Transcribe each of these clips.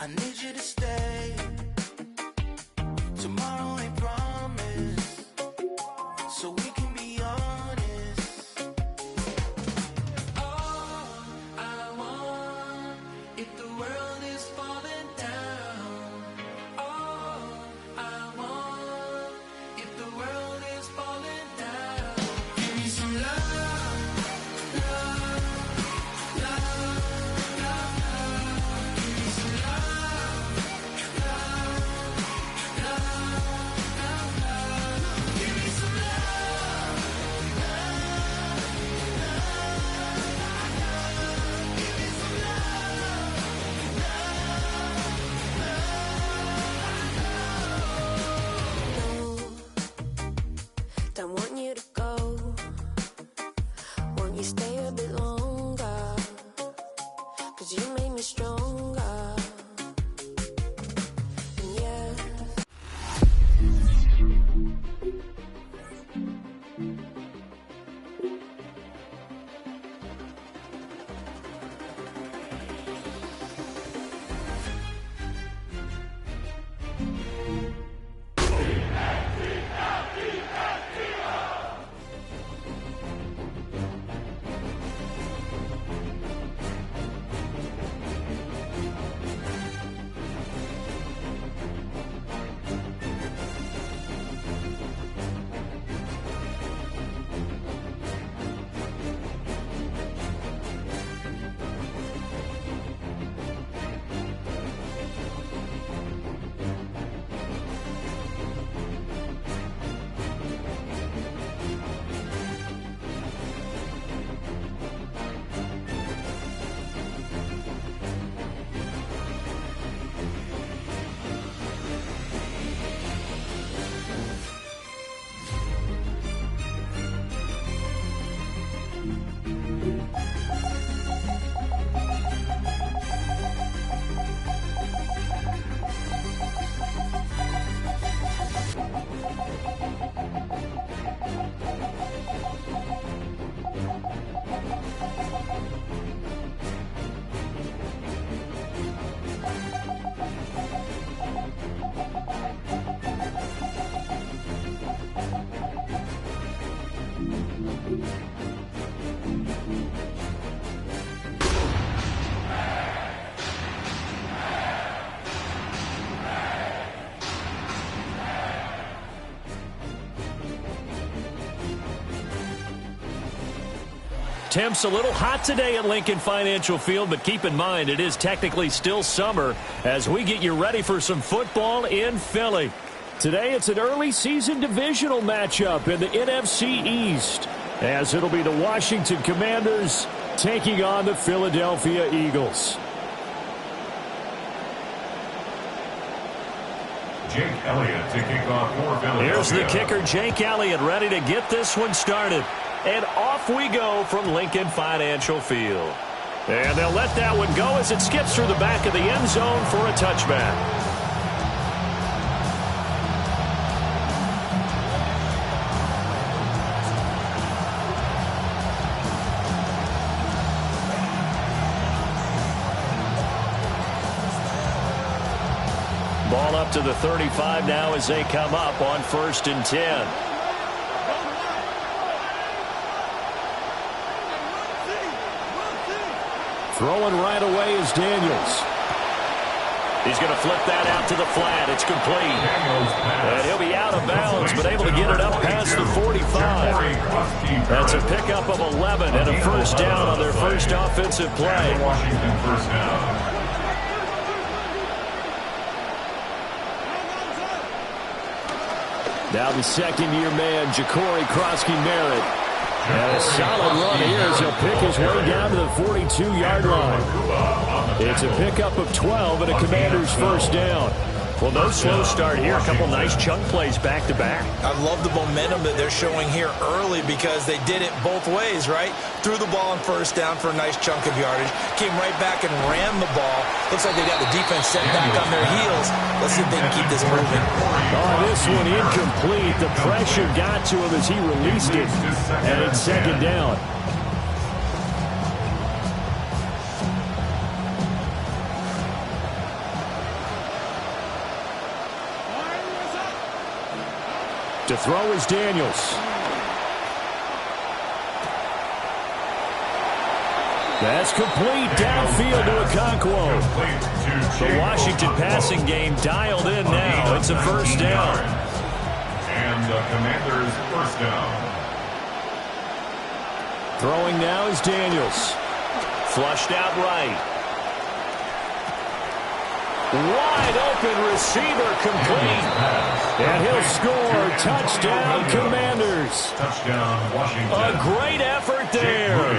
I need you to stay. Tomorrow ain't promised, so we can be honest. All I want, if the world is falling down. All I want, if the world is falling down. Give me some love, love, love, love, love. Give me some love, love, love, love, love. Give me some love, love, love, love. Give me some love, love. Don't want you to go. Want you stay a bit longer. 'Cause you made me stronger. And yeah. Temps a little hot today at Lincoln Financial Field, but keep in mind it is technically still summer as we get you ready for some football in Philly. Today it's an early season divisional matchup in the NFC East, as it'll be the Washington Commanders taking on the Philadelphia Eagles. Jake Elliott to kick off for Philadelphia. Here's the kicker, Jake Elliott, ready to get this one started. And off we go from Lincoln Financial Field. And they'll let that one go as it skips through the back of the end zone for a touchback. Ball up to the 35 now as they come up on 1st and 10. Throwing right away is Daniels. He's going to flip that out to the flat. It's complete. And he'll be out of bounds, but able to get it up past the 45. That's a pickup of 11 and a first down on their first offensive play. Washington first down. Now the second-year man, Ja'Cory Krosky-Merritt. And a solid run here as he'll pick his way down to the 42-yard line. It's a pickup of 12 and a Commander's first down. Well, no slow start here. A couple nice chunk plays back-to-back. I love the momentum that they're showing here early because they did it both ways, right? Threw the ball on first down for a nice chunk of yardage. Came right back and ran the ball. Looks like they got the defense set back on their heels. Let's see if they can keep this moving. Oh, this one incomplete. The pressure got to him as he released it. And it's second down. To throw is Daniels. That's complete downfield to Okonkwo. The Washington passing game dialed in now. It's a first down. And the Commanders' first down. Throwing now is Daniels. Flushed out right. Wide open receiver complete. And he'll score. Touchdown, Commanders. Touchdown, Washington. A great effort there.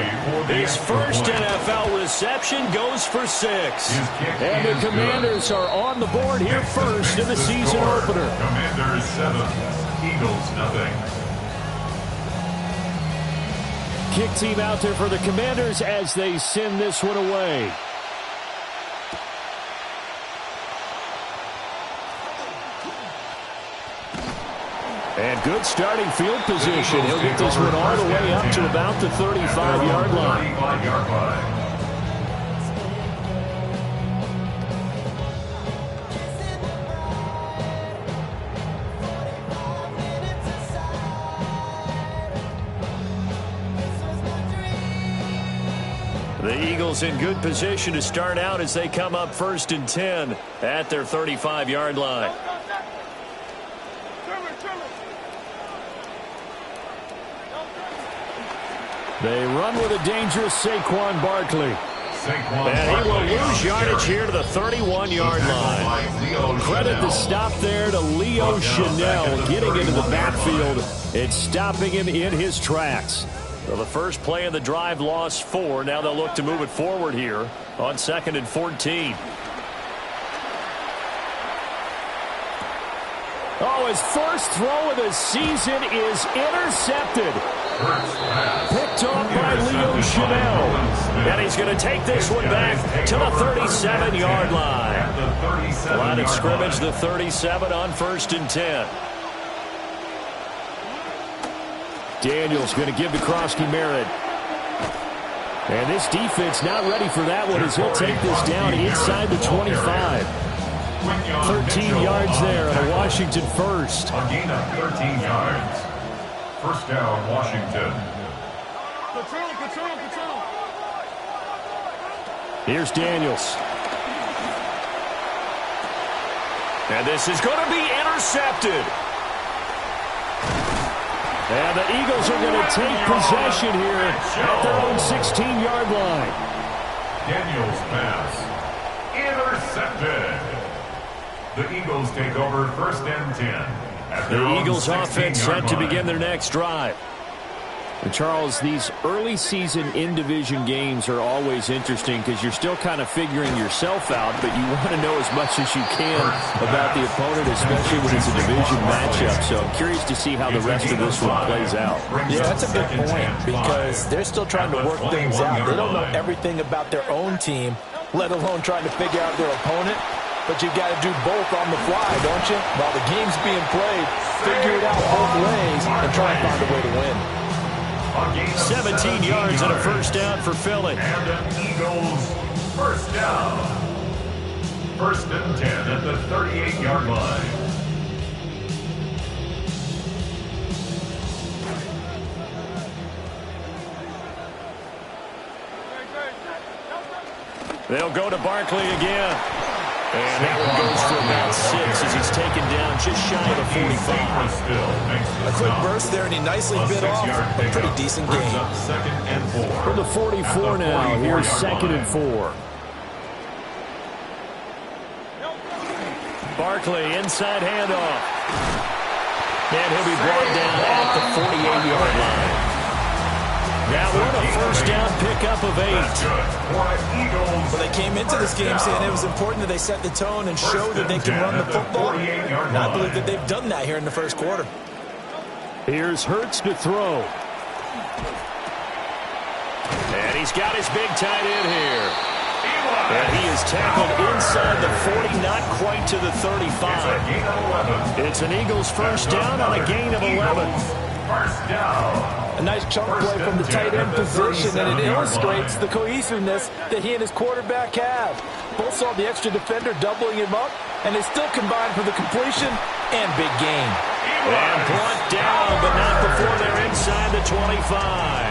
His first NFL reception goes for 6. And the Commanders are on the board here first in the season opener. Commanders 7, Eagles nothing. Kick team out there for the Commanders as they send this one away. And good starting field position. He'll get this one all the way up to about the 35-yard line. The Eagles in good position to start out as they come up 1st and 10 at their 35-yard line. They run with a dangerous Saquon Barkley. And he will lose yardage here to the 31-yard line. Credit the stop there to Leo Chanel getting into the backfield and stopping him in his tracks. So the first play of the drive lost 4. Now they'll look to move it forward here on 2nd and 14. Oh, his first throw of the season is intercepted. Picked off by Leo Chanel. And he's going to take this one back to the 37-yard line. Line of scrimmage, the 37 on 1st and 10. Daniels going to give to Krosky Merritt. And this defense not ready for that one as he'll take this down inside the 25. 13 yards there on a Washington first. A gain of 13 yards. First down, Washington. Here's Daniels. And this is going to be intercepted. And the Eagles are going to take possession here at their own 16-yard line. Daniels pass. Intercepted. The Eagles take over 1st and 10. The Eagles offense set to begin their next drive. And Charles, these early season in-division games are always interesting because you're still kind of figuring yourself out, but you want to know as much as you can about the opponent, especially when it's a division matchup. So I'm curious to see how the rest of this one plays out. Yeah, that's a good point because they're still trying to work things out. They don't know everything about their own team, let alone trying to figure out their opponent. But you've got to do both on the fly, don't you? While the game's being played, figure it out both ways and try and find a way to win. 17 yards and a first down for Philly. And the Eagles first down. 1st and 10 at the 38-yard line. They'll go to Barkley again. And that one goes for about 6 as he's taken down just shy of the 45. A quick burst there, and he nicely bit off a pretty decent game. From the 44 now, here's 2nd and 4. Barkley, inside handoff. And he'll be brought down at the 48-yard line. That one a first down pickup of 8. Well, they came into this game saying it was important that they set the tone and show that they can run the football. And I believe that they've done that here in the first quarter. Here's Hurts to throw. And he's got his big tight end here. And he is tackled inside the 40, not quite to the 35. It's an Eagles first down on a gain of 11. First down. A nice chunk play from the tight end position, and it illustrates the cohesiveness that he and his quarterback have. Both saw the extra defender doubling him up, and they still combined for the completion and big gain. And brought down, but not before they're inside the 25.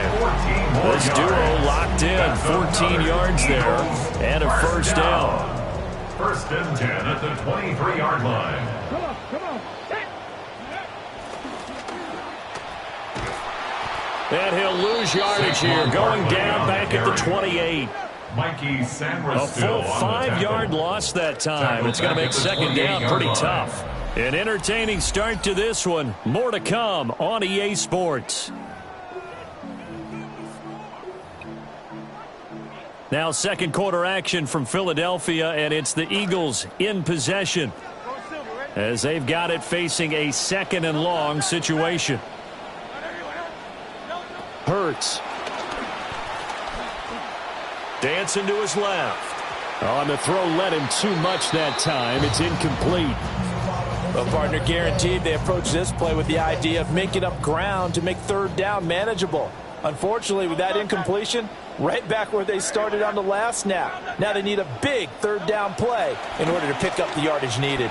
This duo locked in, 14 yards there, and a first down. First and 10 at the 23-yard line. Come on. And he'll lose yardage here, going down back at the 28. Mikey Sanders A full 5-yard loss that time. It's going to make second down pretty tough. An entertaining start to this one. More to come on EA Sports. Now second quarter action from Philadelphia, and it's the Eagles in possession as they've got it facing a second and long situation. Hurts. Dancing to his left. On the throw, led him too much that time. It's incomplete. Well, partner, guaranteed they approach this play with the idea of making up ground to make third down manageable. Unfortunately, with that incompletion, right back where they started on the last snap. Now they need a big third down play in order to pick up the yardage needed.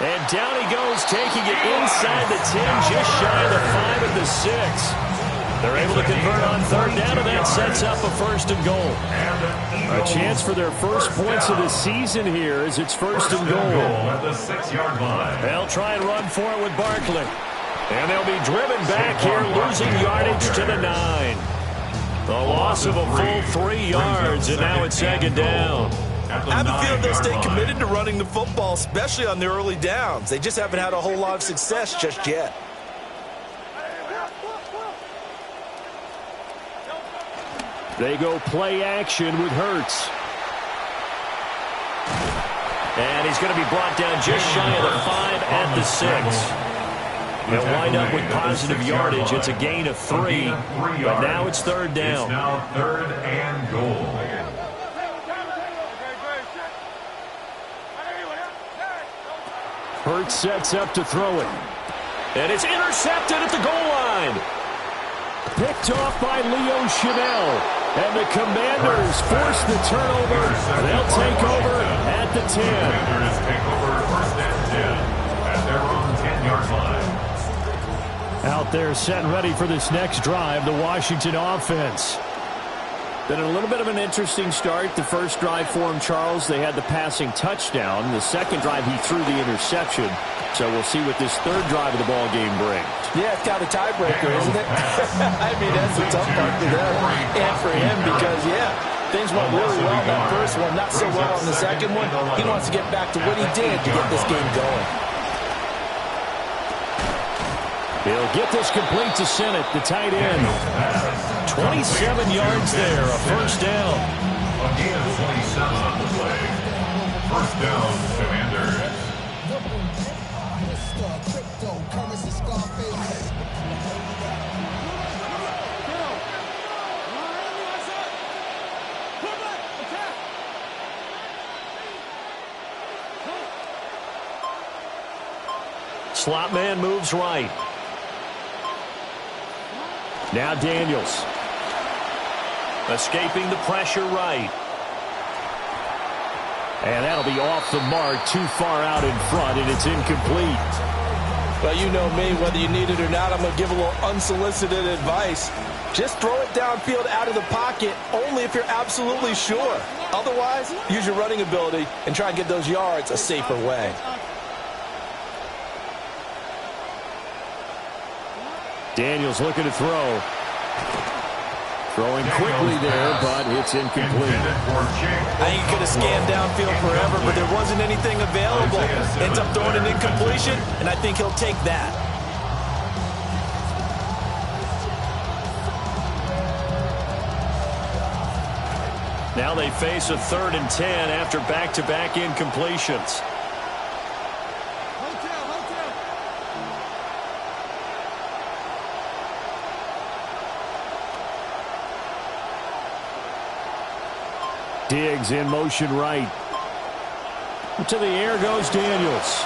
And down he goes, taking it inside the 10, just shy of the 5 at the 6. They're able to convert on third down, and that sets up a first and goal. A chance for their first points of the season here as it's first and goal. At the 6-yard line. They'll try and run for it with Barkley. And they'll be driven back here, losing yardage to the 9. The loss of a full 3 yards, and now it's second down. I have a feeling they'll stay committed to running the football, especially on the early downs. They just haven't had a whole lot of success just yet. They go play action with Hurts. And he's going to be brought down just shy of the 5 at the 6. They'll wind up with positive yardage. It's a gain of 3, but now it's third down. It's now third and goal. Hurts sets up to throw it. And it's intercepted at the goal line. Picked off by Leo Chanel. And the Commanders force the turnover. They'll take over at the 10. Commanders take over first and 10 at their own 10-yard line. Out there set and ready for this next drive, the Washington offense. Been a little bit of an interesting start. The first drive for him, Charles, they had the passing touchdown. The second drive, he threw the interception. So we'll see what this third drive of the ball game brings. Yeah, it's kind of a tiebreaker, isn't it? I mean, that's the tough part for them and for him because, yeah, things went really well in that first one, not so well in the second one. He wants to get back to what he did to get this game going. He'll get this complete to Sennett, the tight end. 27 yards there, a first down. A gain of 27 on the play. First down, Commanders. Slot man moves right. Now Daniels. Escaping the pressure right. And that'll be off the mark, too far out in front, and it's incomplete. Well, you know me, whether you need it or not, I'm going to give a little unsolicited advice. Just throw it downfield out of the pocket, only if you're absolutely sure. Otherwise, use your running ability and try and get those yards a safer way. Daniels looking to throw. Throwing quickly there, but it's incomplete. I think he could have scanned downfield forever, but there wasn't anything available. Ends up throwing an incompletion, and I think he'll take that. Now they face a 3rd and 10 after back-to-back incompletions. Diggs in motion right. To the air goes Daniels.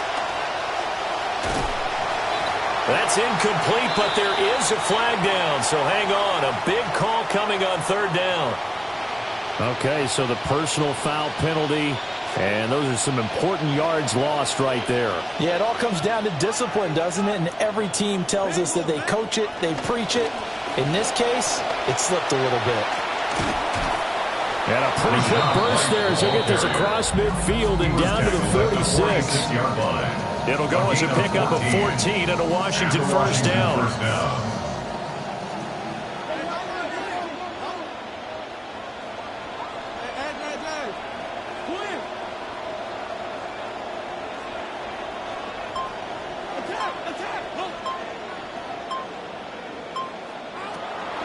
That's incomplete, but there is a flag down, so hang on. A big call coming on third down. Okay, so the personal foul penalty And those are some important yards lost right there. Yeah, it all comes down to discipline, doesn't it? And every team tells us that they coach it, they preach it. In this case, it slipped a little bit. And a pretty good burst there as they get this across midfield and down to the 46. It'll go as a pickup of 14 and a Washington first down.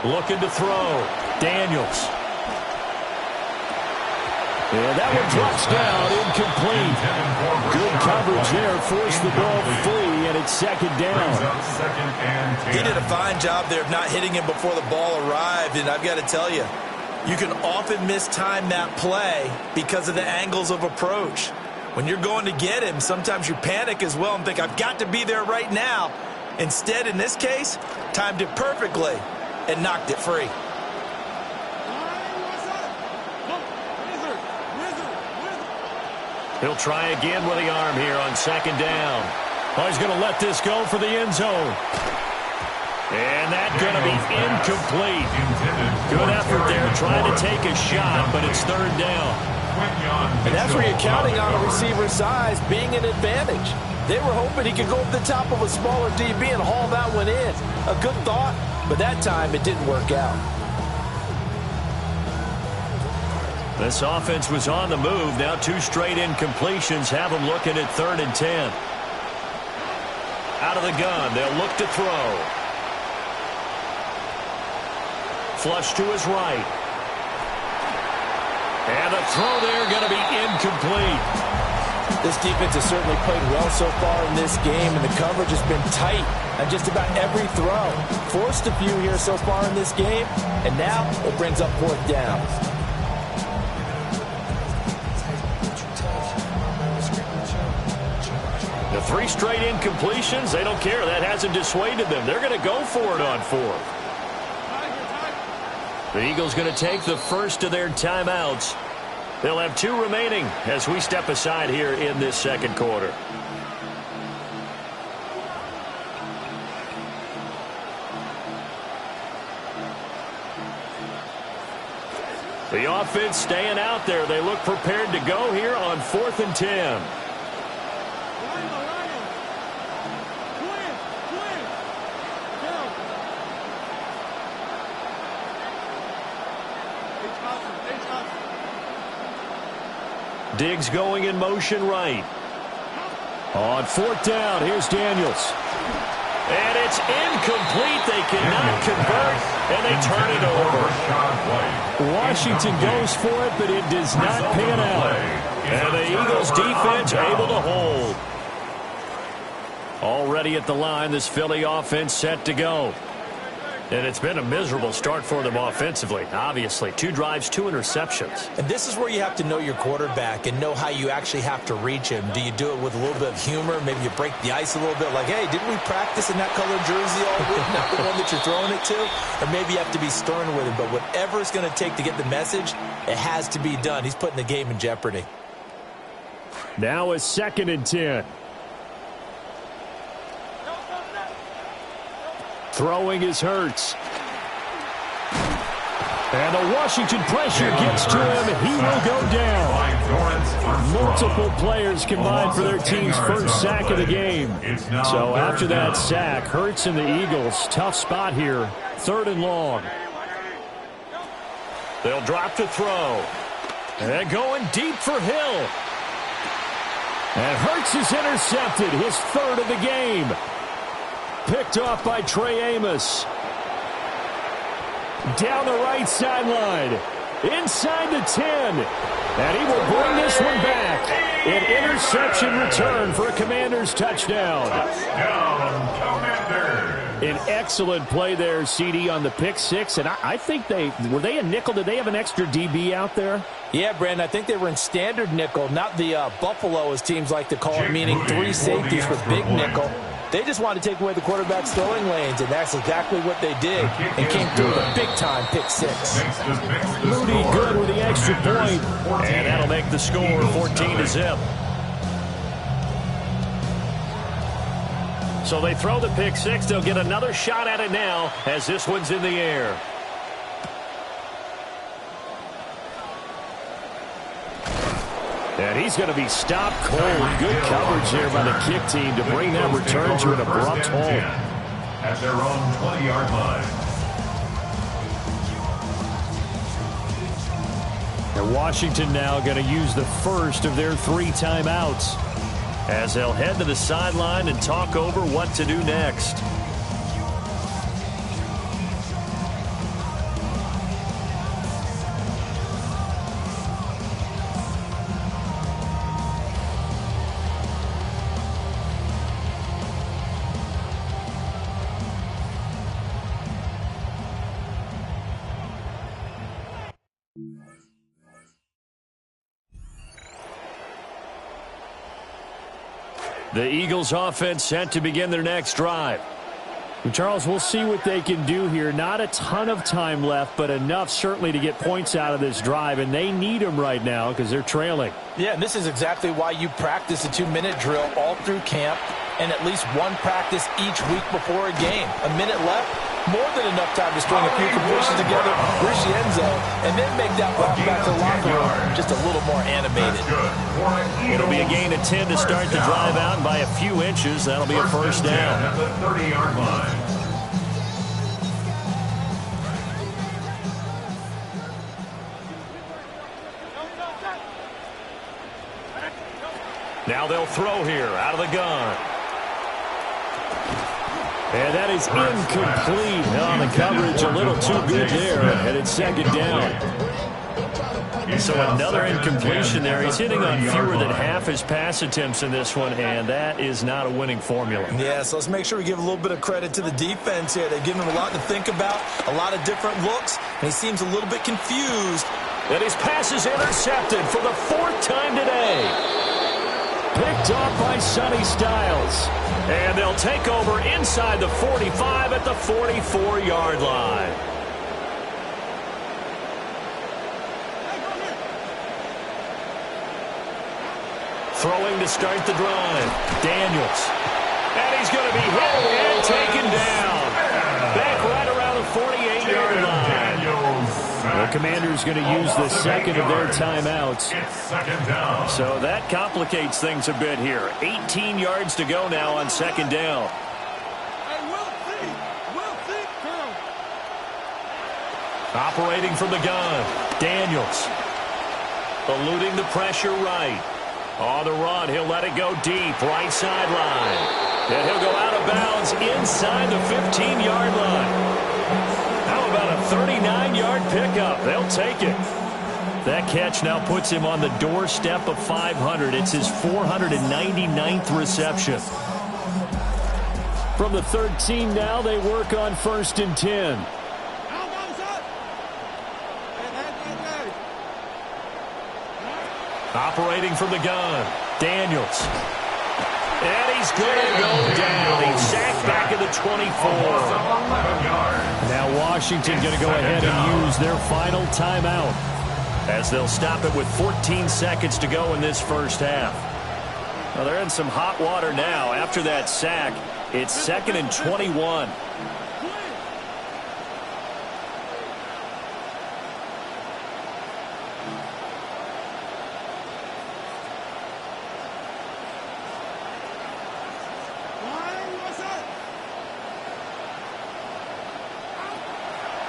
Looking to throw. Daniels. And that one drops down, incomplete. Good coverage there, forced the ball free, and it's second down. He did a fine job there of not hitting him before the ball arrived, and I've got to tell you, you can often mistime that play because of the angles of approach. When you're going to get him, sometimes you panic as well and think, I've got to be there right now. Instead, in this case, timed it perfectly and knocked it free. He'll try again with the arm here on second down. Oh, he's going to let this go for the end zone. And that's going to be incomplete. Good effort there trying to take a shot, but it's third down. And that's where you're counting on a receiver's size being an advantage. They were hoping he could go over the top of a smaller DB and haul that one in. A good thought, but that time it didn't work out. This offense was on the move. Now 2 straight incompletions have them looking at 3rd and 10. Out of the gun, they'll look to throw. Flush to his right. And the throw there going to be incomplete. This defense has certainly played well so far in this game, and the coverage has been tight on just about every throw. Forced a few here so far in this game, and now it brings up 4th down. The 3 straight incompletions, they don't care. That hasn't dissuaded them. They're going to go for it on 4th. The Eagles going to take the first of their timeouts. They'll have 2 remaining as we step aside here in this second quarter. The offense staying out there. They look prepared to go here on 4th and 10. Diggs going in motion right. On 4th down, here's Daniels. And it's incomplete. They cannot convert, and they turn it over. Washington goes for it, but it does not pan out. And the Eagles defense able to hold. Already at the line, this Philly offense set to go. And it's been a miserable start for them offensively. Obviously, 2 drives, 2 interceptions. And this is where you have to know your quarterback and know how you actually have to reach him. Do you do it with a little bit of humor? Maybe you break the ice a little bit like, hey, didn't we practice in that color jersey all week? Not the one that you're throwing it to? Or maybe you have to be stern with him. But whatever it's going to take to get the message, it has to be done. He's putting the game in jeopardy. Now is 2nd and 10. Throwing is Hurts. And the Washington pressure gets to him. He will go down. Multiple players combined for their team's first sack of the game. So after that sack, Hurts and the Eagles, tough spot here. 3rd and long. They'll drop to throw. And going deep for Hill. And Hurts is intercepted, his 3rd of the game. Picked off by Trey Amos. Down the right sideline. Inside the 10. And he will bring this one back. An interception return for a Commanders touchdown. Touchdown, Commanders. An excellent play there, CD, on the pick 6. And I think were they a nickel? Did they have an extra DB out there? Yeah, Brandon, I think they were in standard nickel, not the Buffalo, as teams like to call it, meaning 3 safeties with big nickel. They just wanted to take away the quarterback's throwing lanes, and that's exactly what they did, and came through with a big-time pick 6. Moody good with the extra point, and that'll make the score 14-0. So they throw the pick six. They'll get another shot at it now as this one's in the air. And he's going to be stopped cold. Good coverage there by the kick team to bring that return to an abrupt halt. At their own 20-yard line. And Washington now going to use the first of their 3 timeouts as they'll head to the sideline and talk over what to do next. The Eagles offense set to begin their next drive. And Charles, we'll see what they can do here. Not a ton of time left, but enough certainly to get points out of this drive, and they need them right now because they're trailing. Yeah, and this is exactly why you practice a 2-minute drill all through camp and at least one practice each week before a game. A minute left, more than enough time to string a few completions together, reach the end zone, and then make that walk back to the locker room just a little more animated. It'll be a gain of 10 to start the drive out, and by a few inches, that'll be a first down. At the 30-yard line. Now they'll throw here out of the gun. And that is incomplete. On the coverage, a little too good there, and it's second down. So another incompletion there. He's hitting on fewer than half his pass attempts in this one, and that is not a winning formula. Yeah, so let's make sure we give a little bit of credit to the defense here. They've given him a lot to think about, a lot of different looks, and he seems a little bit confused. And his pass is intercepted for the 4th time today. Picked off by Sonny Styles. And they'll take over inside the 45 at the 44-yard line. Throwing to start the drive. Daniels. And he's going to be hit and taken down. Back right around the 48-yard line. The Commanders going to use the second of their timeouts. So that complicates things a bit here. 18 yards to go now on second down. Operating from the gun. Daniels. Eluding the pressure right. On the run, he'll let it go deep. Right sideline. And he'll go out of bounds inside the 15-yard line. How about a 39-yard pickup? They'll take it. That catch now puts him on the doorstep of 500. It's his 499th reception. From the 13 now, they work on 1st and 10. Operating from the gun. Daniels. And he's going to go down. He's sacked back at the 24. Now Washington going to go ahead and use their final timeout as they'll stop it with 14 seconds to go in this first half. Well, they're in some hot water now. After that sack, it's 2nd and 21.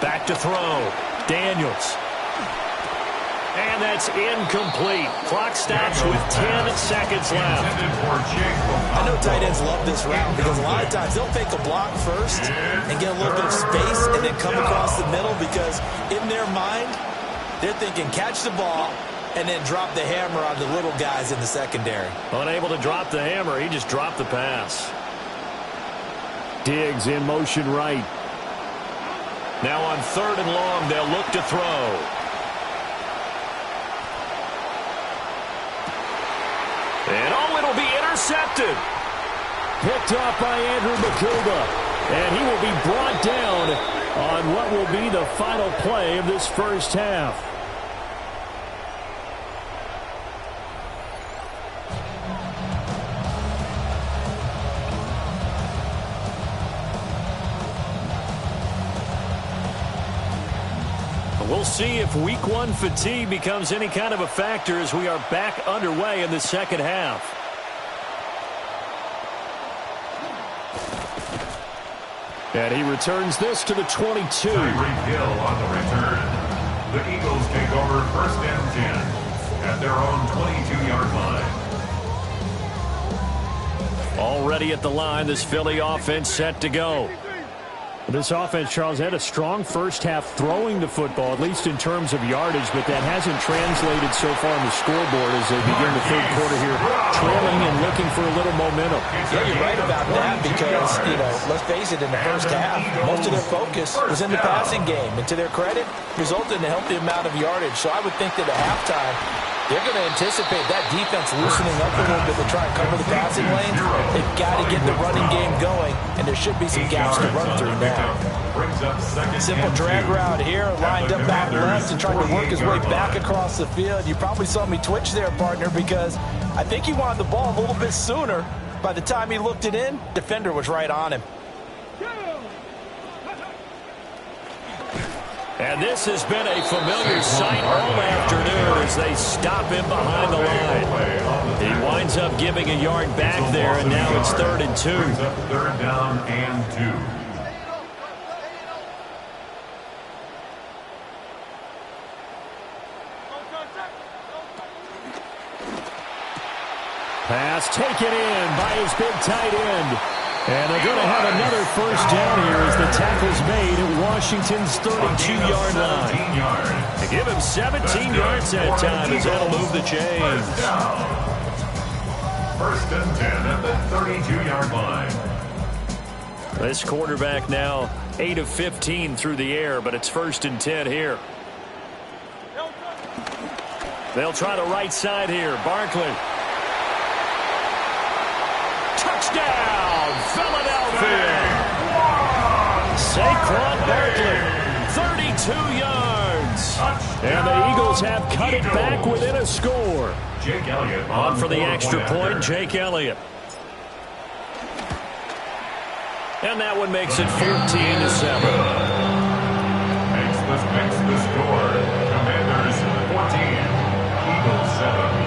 Back to throw. Daniels. And that's incomplete. Clock stops with 10 seconds left. I know tight ends love this route because a lot of times they'll take a block first and get a little bit of space and then come across the middle because in their mind, they're thinking catch the ball and then drop the hammer on the little guys in the secondary. Unable to drop the hammer, he just dropped the pass. Diggs in motion right. Now on 3rd and long, they'll look to throw. And it'll be intercepted. Picked off by Andrew Makuba. And he will be brought down on what will be the final play of this first half. We'll see if Week 1 fatigue becomes any kind of a factor as we are back underway in the second half. And he returns this to the 22. Tyreek Hill on the return. The Eagles take over 1st and 10 at their own 22-yard line. Already at the line, this Philly offense set to go. This offense, Charles, had a strong first half throwing the football, at least in terms of yardage, but that hasn't translated so far on the scoreboard as they begin the third quarter here, trailing and looking for a little momentum. Yeah, you're right about that because, let's face it, in the first half, most of their focus was in the passing game. And to their credit, resulted in a healthy amount of yardage. So I would think that at halftime, they're going to anticipate that defense loosening up a little bit to try and cover the passing lanes. They've got to get the running game going, and there should be some gaps to run through now. Simple drag route here, lined up out left and trying to work his way back across the field. You probably saw me twitch there, partner, because I think he wanted the ball a little bit sooner. By the time he looked it in, defender was right on him. And this has been a familiar sight all afternoon as they stop him behind the line. He winds up giving a yard back there, and now it's 3rd and 2. Third down and 2. Pass taken in by his big tight end. And they're going to have another first down here as the tackle's made at Washington's 32-yard line. To give him 17 yards that time as that'll move the chains. 1st and 10 at the 32-yard line. This quarterback now 8 of 15 through the air, but it's 1st and 10 here. They'll try the right side here. Barkley. Touchdown, Philadelphia. Saquon Barkley, 32 yards. And the Eagles have cut it back within a score. Jake Elliott on for the extra point, Jake Elliott. And that one makes it 14-7. Makes the score. Commanders 14, Eagles 7.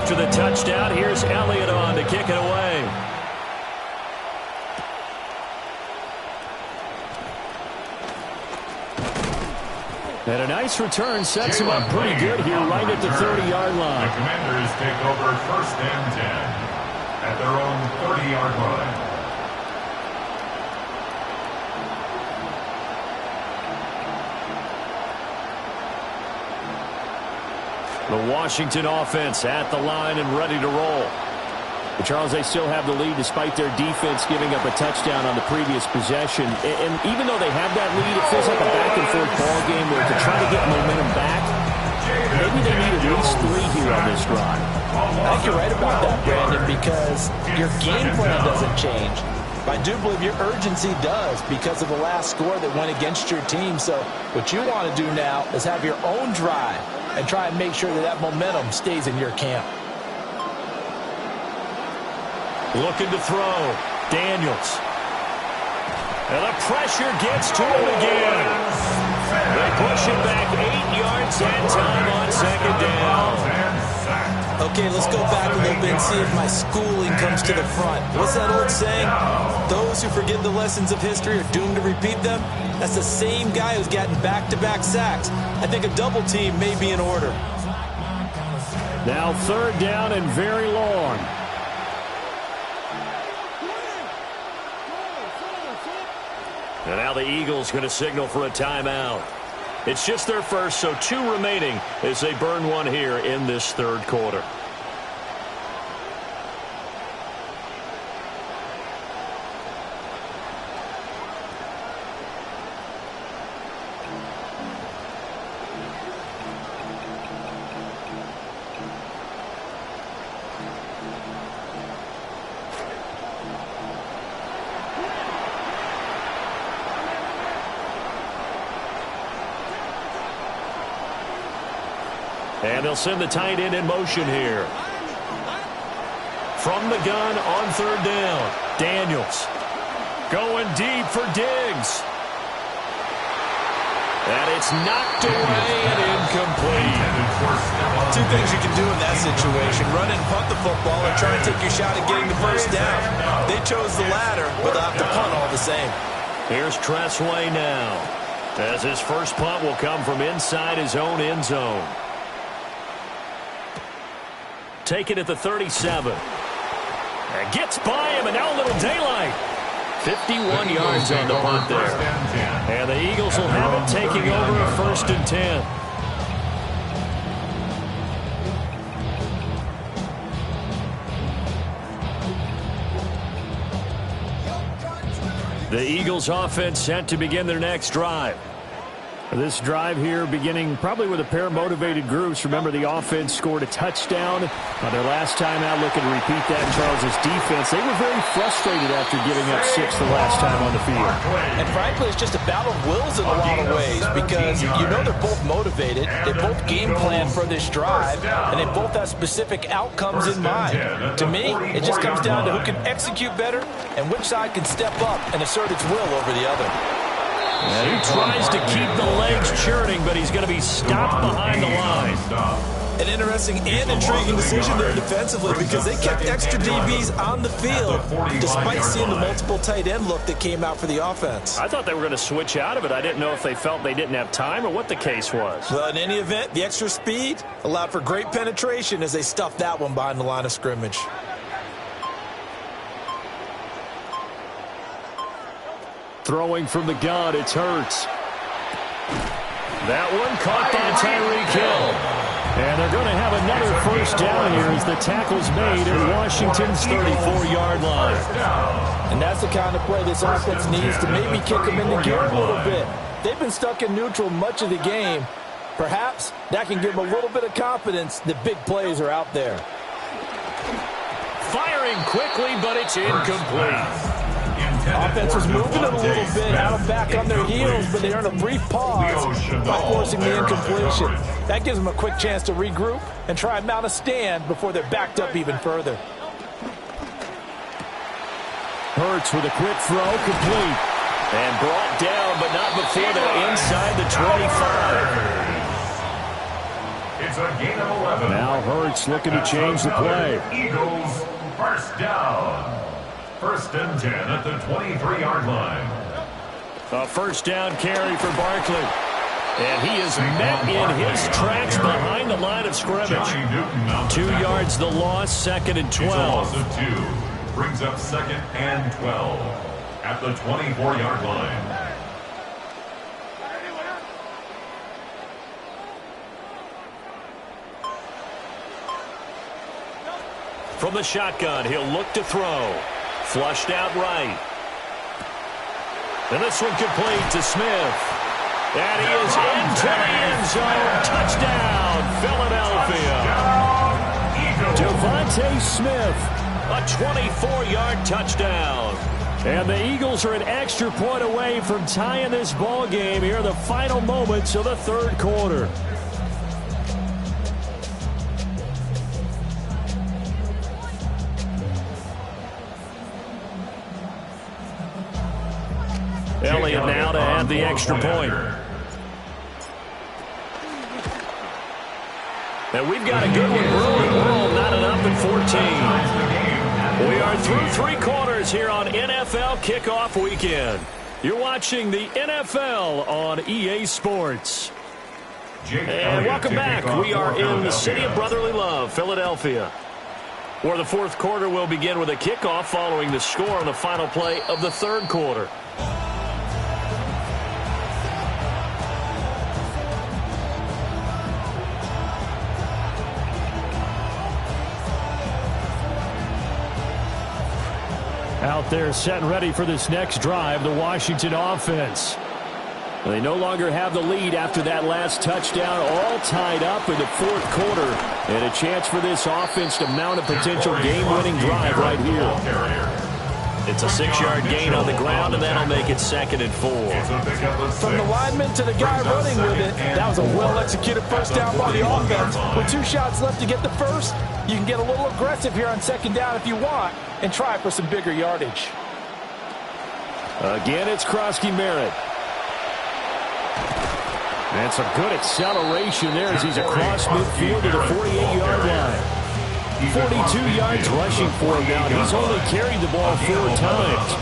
After the touchdown, here's Elliott on to kick it away. And a nice return sets him up pretty good here right at the 30-yard line. The Commanders take over 1st and 10 at their own 30-yard line. The Washington offense at the line and ready to roll. But Charles, they still have the lead despite their defense giving up a touchdown on the previous possession. And even though they have that lead, it feels like a back-and-forth ball game where to try to get momentum back, maybe they need at least 3 here on this drive. I think you're right about that, Brandon, because your game plan doesn't change. But I do believe your urgency does because of the last score that went against your team. So what you want to do now is have your own drive and try and make sure that that momentum stays in your camp. Looking to throw. Daniels. And the pressure gets to him again. They push it back 8 yards that time on 2nd down. Okay, let's go back a little bit and see if my schooling comes to the front. What's that old saying? Those who forget the lessons of history are doomed to repeat them. That's the same guy who's gotten back-to-back sacks. I think a double team may be in order. Now 3rd down and very long. And now the Eagles going to signal for a timeout. It's just their first, so 2 remaining as they burn one here in this 3rd quarter. And they'll send the tight end in motion here. From the gun on third down. Daniels going deep for Diggs. And it's knocked away and incomplete. Two things you can do in that situation: run and punt the football, or try and take your shot at getting the first down. They chose the latter, but they'll have to punt all the same. Here's Tressway now, as his first punt will come from inside his own end zone. Take it at the 37. And gets by him, and now a little daylight. 51 yards on the punt there. And the Eagles will have it, taking over a 1st and 10. The Eagles offense set to begin their next drive. This drive here beginning probably with a pair of motivated groups. Remember, the offense scored a touchdown their last time out. Looking to repeat that in Charles' defense. They were very frustrated after giving up 6 the last time on the field. And frankly, it's just a battle of wills in a lot of ways, because you know they're both motivated. They both game plan for this drive, and they both have specific outcomes in mind. To me, it just comes down to who can execute better and which side can step up and assert its will over the other. And he tries to keep the legs churning, but he's going to be stopped behind the line. An interesting and intriguing decision there defensively, because they kept extra DBs on the field despite seeing the multiple tight end look that came out for the offense. I thought they were going to switch out of it. I didn't know if they felt they didn't have time or what the case was. Well, in any event, the extra speed allowed for great penetration as they stuffed that one behind the line of scrimmage. Throwing from the gun, it's Hurts. That one caught by Tyreek Hill. And they're going to have another first down here as the tackle's made at Washington's 34-yard line. And that's the kind of play this offense needs to maybe kick them into gear a little bit. They've been stuck in neutral much of the game. Perhaps that can give them a little bit of confidence that big plays are out there. Firing quickly, but it's incomplete. Offense was moving it a little bit out back on their heels, but they earned a brief pause by forcing the incompletion. That gives them a quick chance to regroup and try and mount a stand before they're backed up even further. Hurts with a quick throw, complete. And brought down, but not before they're inside the 25. It's a gain of 11. Now Hurts looking to change the play. Eagles first down. 1st and 10 at the 23-yard line. A first down carry for Barkley. And he is met in his tracks behind the line of scrimmage. 2 yards the loss, 2nd and 12. It's a loss of 2. Brings up 2nd and 12 at the 24-yard line. From the shotgun, he'll look to throw. Flushed out right. And this one complete to Smith. And he is into the end zone. Touchdown, Philadelphia. Devontae Smith, a 24-yard touchdown. And the Eagles are an extra point away from tying this ball game here in the final moments of the 3rd quarter. Elliott now to add the extra point. And we've got a good one brewing. We're all knotted up at 14. We are through 3 quarters here on NFL Kickoff Weekend. You're watching the NFL on EA Sports. And welcome back. We are in the city of brotherly love, Philadelphia, where the 4th quarter will begin with a kickoff following the score on the final play of the 3rd quarter. Out there set and ready for this next drive, the Washington offense. They no longer have the lead after that last touchdown, all tied up in the 4th quarter. And a chance for this offense to mount a potential game-winning drive right here. It's a 6-yard gain on the ground, and that'll make it 2nd and 4. From the lineman to the guy running with it, that was a well-executed first down by the offense. With 2 shots left to get the first, You can get a little aggressive here on second down if you want and try for some bigger yardage. Again, it's Krosky-Merritt. And some good acceleration there as he's across midfield to the 48-yard line. 42 yards rushing for him now. He's only carried the ball 4 times.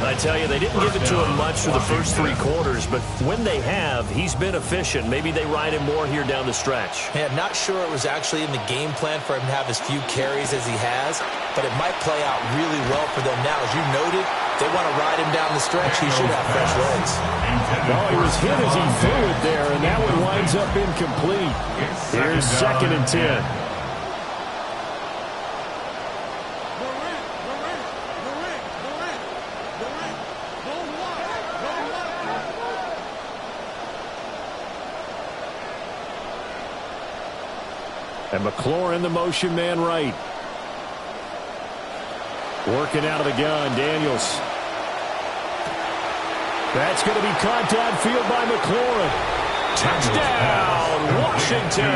I tell you, they didn't give it to him much for the first 3 quarters, but when they have, he's been efficient. Maybe they ride him more here down the stretch. Yeah, not sure it was actually in the game plan for him to have as few carries as he has, but it might play out really well for them now. As you noted, they want to ride him down the stretch. He should have fresh legs. Well, he was hit as he threw it there, and that one winds up incomplete. Here's 2nd and 10. And McLaurin, the motion man right. Working out of the gun, Daniels. That's going to be caught downfield by McLaurin. Touchdown, Washington.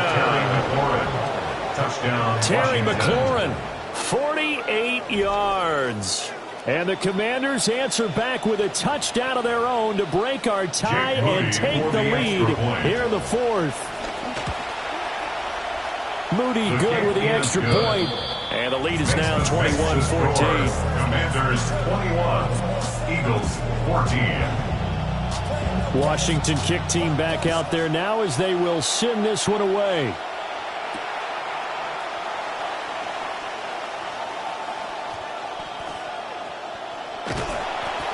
Terry McLaurin, 48 yards. And the Commanders answer back with a touchdown of their own to break our tie and take the lead here in the 4th. Moody good with the extra point. And the lead is now 21-14. Commanders 21, Eagles 14. Washington kick team back out there now as they will send this one away.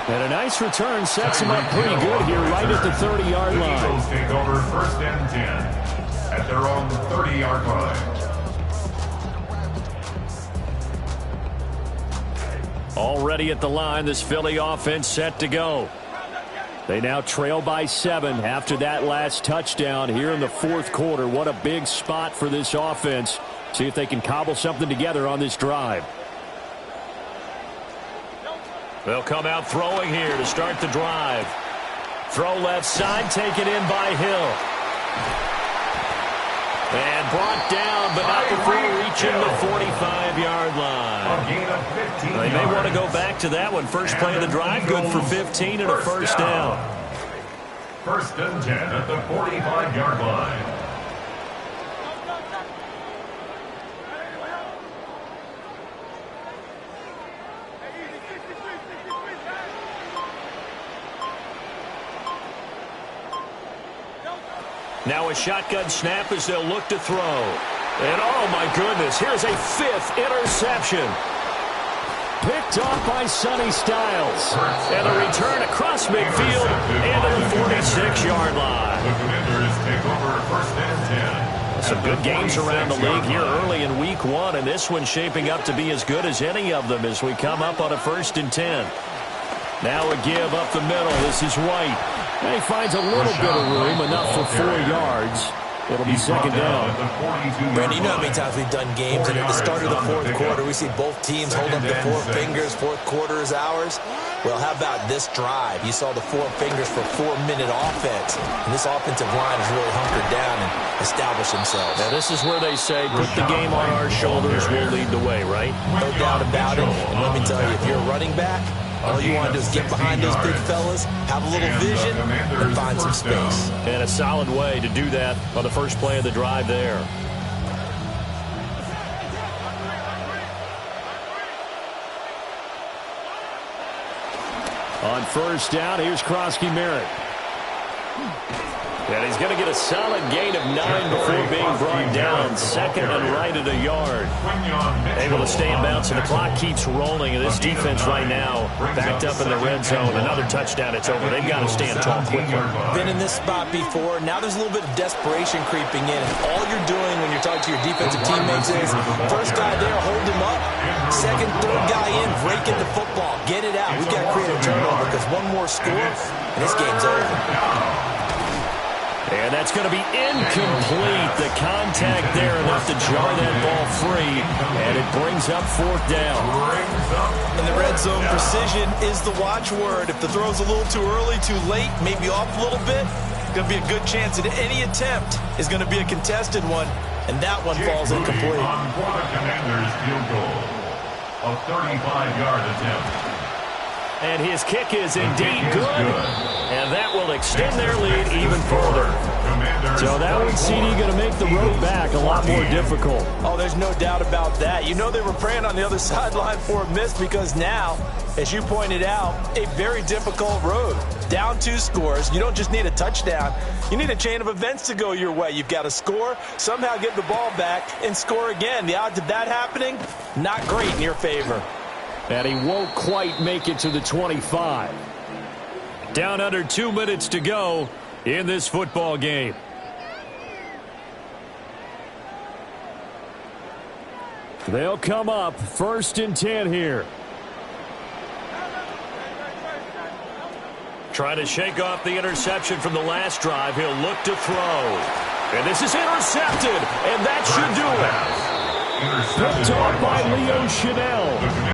And a nice return sets him up pretty good here right at the 30-yard line. The Eagles take over 1st and 10. At their own 30-yard line. Already at the line, this Philly offense set to go. They now trail by 7 after that last touchdown here in the 4th quarter. What a big spot for this offense. See if they can cobble something together on this drive. They'll come out throwing here to start the drive. Throw left side, taken in by Hill. And brought down, but not before reaching the 45-yard line. They may want to go back to that one. First play of the drive, good for 15 and a first down. 1st and 10 at the 45-yard line. Now a shotgun snap as they'll look to throw. And oh my goodness, here's a 5th interception. Picked off by Sonny Styles. And a return across midfield and to the 46-yard line. The Commanders take over 1st and 10. Some good games around the league here early in week 1, and this one's shaping up to be as good as any of them as we come up on a 1st and 10. Now a give up the middle. This is White. And he finds a little bit of room, enough for 4 yards. It'll be 2nd down. Brandon, you know how many times we've done games, and at the start of the 4th quarter, we see both teams hold up the 4 fingers. 4th quarter is ours. Well, how about this drive? You saw the 4 fingers for 4-minute offense. And this offensive line has really hunkered down and established themselves. Now, this is where they say, put the game on our shoulders, we'll lead the way, right? No doubt about it. And let me tell you, if you're a running back, all you want to do is get behind those big fellas, have a little vision, and find some space. And a solid way to do that on the first play of the drive there. On 1st down, here's Krosky-Merritt. And he's going to get a solid gain of 9 before being brought down. 2nd and right at a yard. Able to stay in bounds, and the clock keeps rolling. And this defense right now backed up in the red zone. Another touchdown, it's over. They've got to stand tall quickly. Been in this spot before. Now there's a little bit of desperation creeping in. And all you're doing when you're talking to your defensive teammates is, first guy there, hold him up. 2nd, 3rd guy in, break at the football. Get it out. We've got to create a turnover because one more score, and this game's over. And that's going to be incomplete. The contact there enough to jar that ball free. And it brings up 4th down. In the red zone, precision is the watchword. If the throw's a little too early, too late, maybe off a little bit, going to be a good chance that any attempt is going to be a contested one. and that one falls incomplete. On for the Commanders' field goal. A 35-yard attempt. And his kick is indeed good. And that will extend their lead even further. So that one, CD, going to make the road back a lot more difficult. Oh, there's no doubt about that. You know they were praying on the other sideline for a miss because now, as you pointed out, a very difficult road. Down 2 scores. You don't just need a touchdown. You need a chain of events to go your way. You've got to score, somehow get the ball back, and score again. The odds of that happening, not great in your favor. And he won't quite make it to the 25. Down under 2 minutes to go in this football game. They'll come up 1st and 10 here. Trying to shake off the interception from the last drive. He'll look to throw. And this is intercepted. And that should do it. Picked off by Leo Chanel.